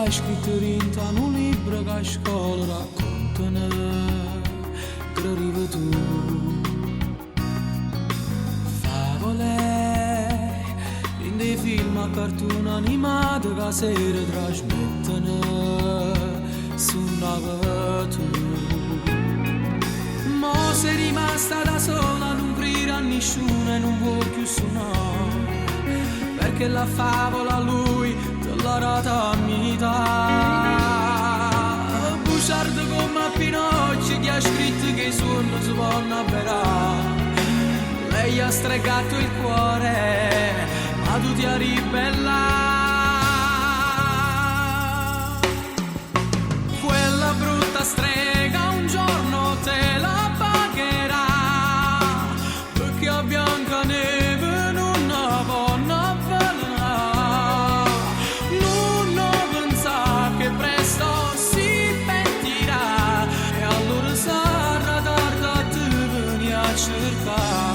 l'hai scritto dentro un libro che a scuola raccontano che arrivi tu. Favole in dei film a cartoon animati che a sera trasmettono su una tu. Mo sei rimasta da sola, non crede a nessuno e non vuoi più suonare, perché la favola a lui te l'ha data a metà. Bugiardo come a Pinocchio che ha scritto che i suoni si vanno a verare. Lei ha stregato il cuore, ma tu ti hai ribellato. Quella brutta strega un giorno te la pagherà, perché a Biancaneve non avonna avvelenà. Non pensa che presto si pentirà, e allora sarà tardi a te venire a cercare.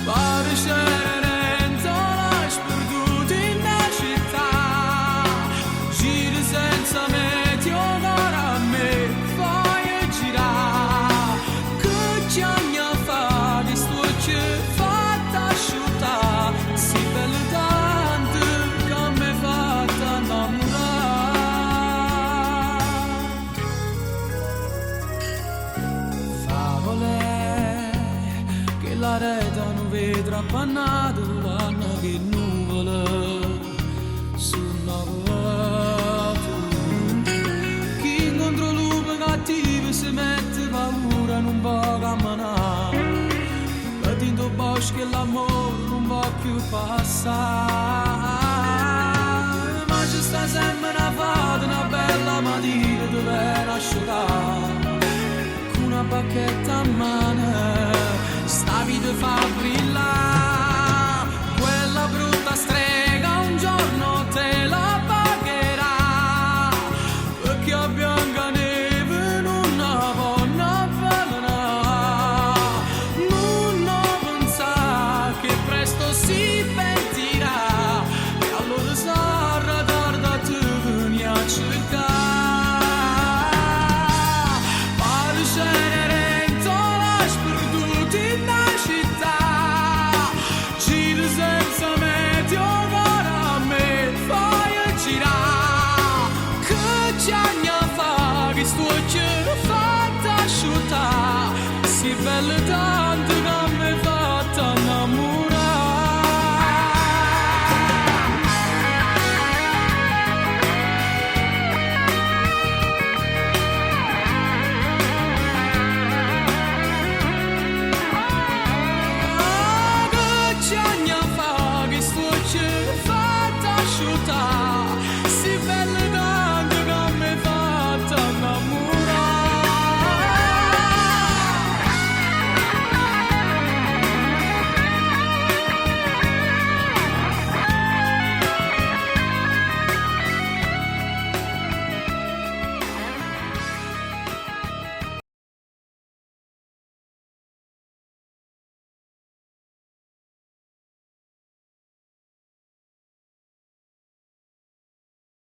Pare Cenerentola sperduto in una città, giri senza meteo, ora a me fai girare. Che ci anni fa di sto ci fatta asciutta, si bella tanto che mi fatta innamorare. Favole che la rete non vedrà appannato l'anno che nuvole sulla tu. Chi incontra lupo cattivo si mette paura, non può camminare, e dentro bosco l'amore non va più passare. Ma ci sta sempre una fata, una bella mattina dove nascerà, con una bacchetta a mano sta vita fa brillare. Quella brutta strega un giorno te la pagherà, perché a Biancaneve non avonna avvelenà. Non pensa che presto si pentirà, e allora sarà tardi a te venire a cercare. Pare Cenerentola sperduto in una città, giri senza meteo, ora a me fai girare. Che ci anni fa che sto ci fatta asciutta, si bella